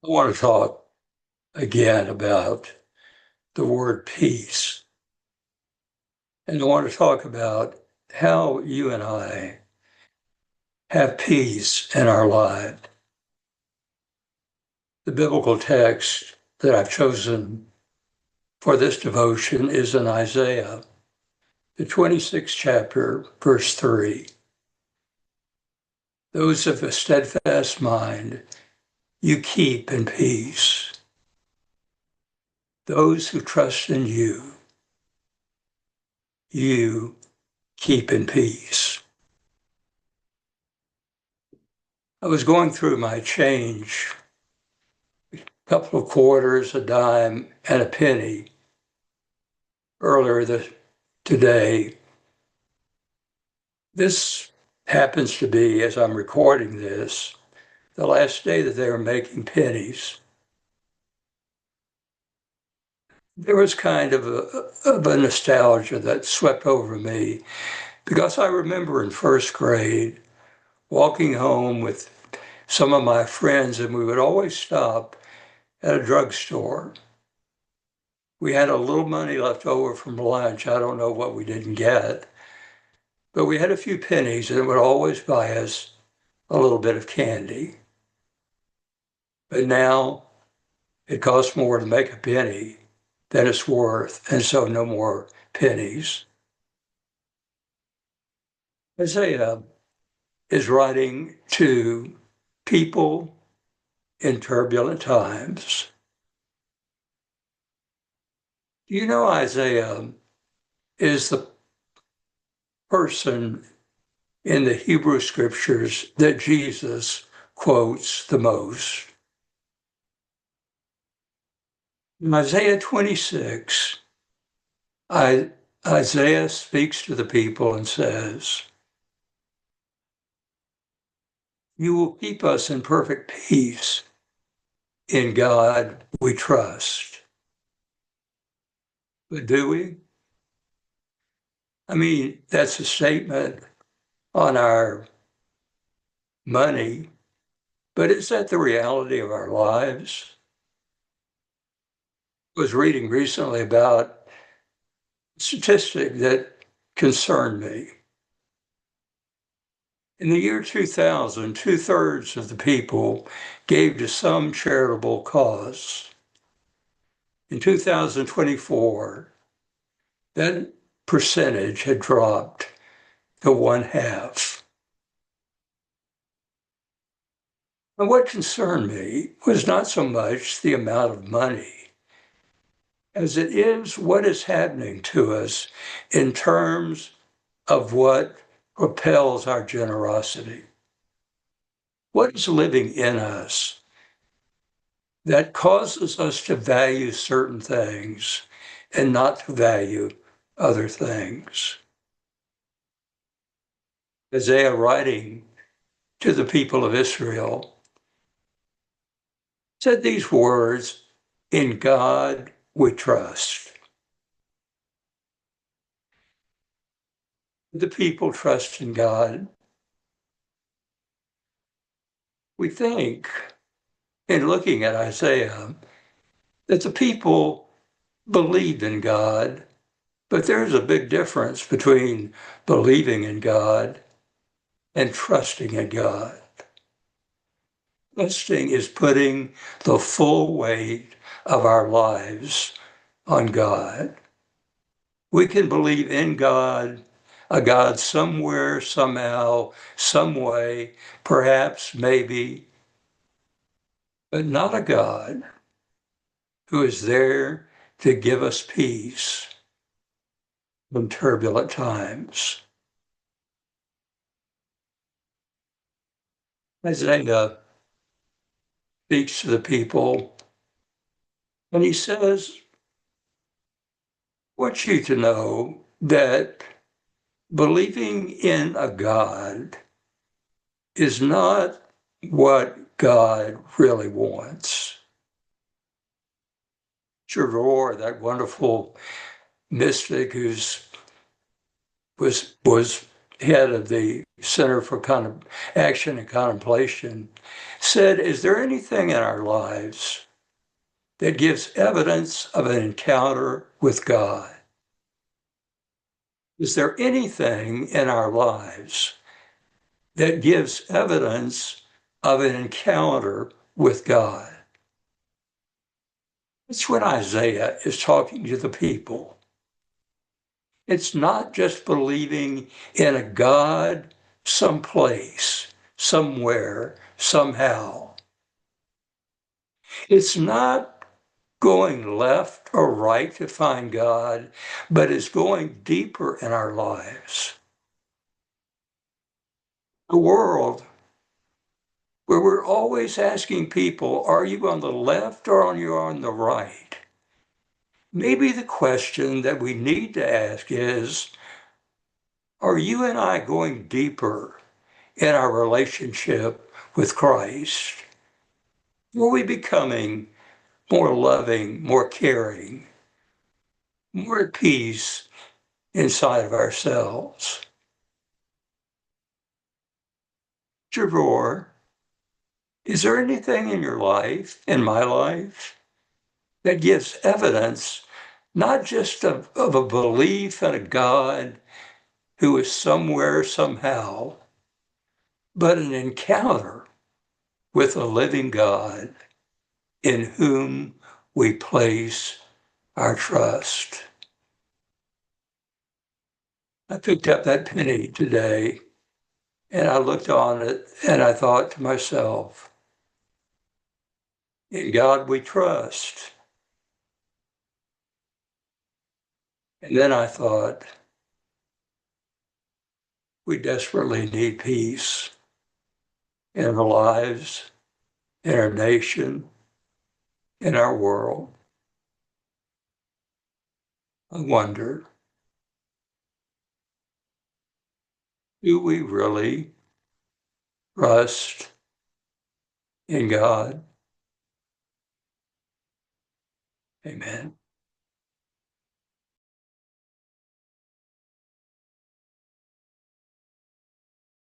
I want to talk again about the word peace. And I want to talk about how you and I have peace in our life. The biblical text that I've chosen for this devotion is in Isaiah, the 26th chapter, verse 3. Those of a steadfast mind you keep in peace. Those who trust in you, you keep in peace. I was going through my change, a couple of quarters, a dime, and a penny earlier today. This happens to be, as I'm recording this, the last day that they were making pennies. There was kind of a nostalgia that swept over me because I remember in first grade walking home with some of my friends, and we would always stop at a drugstore. We had a little money left over from lunch. I don't know what we didn't get, but we had a few pennies and it would always buy us a little bit of candy. But now it costs more to make a penny than it's worth, and so no more pennies. Isaiah is writing to people in turbulent times. You know, Isaiah is the person in the Hebrew scriptures that Jesus quotes the most. In Isaiah 26, Isaiah speaks to the people and says, "You will keep us in perfect peace. In God we trust." But do we? I mean, that's a statement on our money, but is that the reality of our lives? I was reading recently about a statistic that concerned me. In the year 2000, 2/3 of the people gave to some charitable cause. In 2024, that percentage had dropped to 1/2. And what concerned me was not so much the amount of money as it is what is happening to us in terms of what propels our generosity. What is living in us that causes us to value certain things and not to value other things? Isaiah, writing to the people of Israel, said these words, "In God we trust." The people trust in God. We think, in looking at Isaiah, that the people believed in God, but there's a big difference between believing in God and trusting in God. Trusting is putting the full weight of our lives on God. We can believe in God, a God somewhere, somehow, some way, perhaps, maybe, but not a God who is there to give us peace in turbulent times. Isaiah speaks to the people and he says, "I want you to know that believing in a God is not what God really wants." Chevrolet, that wonderful mystic who was head of the Center for Action and Contemplation, said, "Is there anything in our lives that gives evidence of an encounter with God? Is there anything in our lives that gives evidence of an encounter with God?" That's when Isaiah is talking to the people. It's not just believing in a God someplace, somewhere, somehow. It's not going left or right to find God, but it's going deeper in our lives. The world, where we're always asking people, are you on the left or are you on the right? Maybe the question that we need to ask is, are you and I going deeper in our relationship with Christ? Are we becoming more loving, more caring, more at peace inside of ourselves? Javor, is there anything in your life, in my life, that gives evidence not just of a belief in a God who is somewhere, somehow, but an encounter with a living God in whom we place our trust? I picked up that penny today and I looked on it and I thought to myself, in God we trust. And then I thought, we desperately need peace in our lives, in our nation, in our world. I wonder, do we really trust in God? Amen.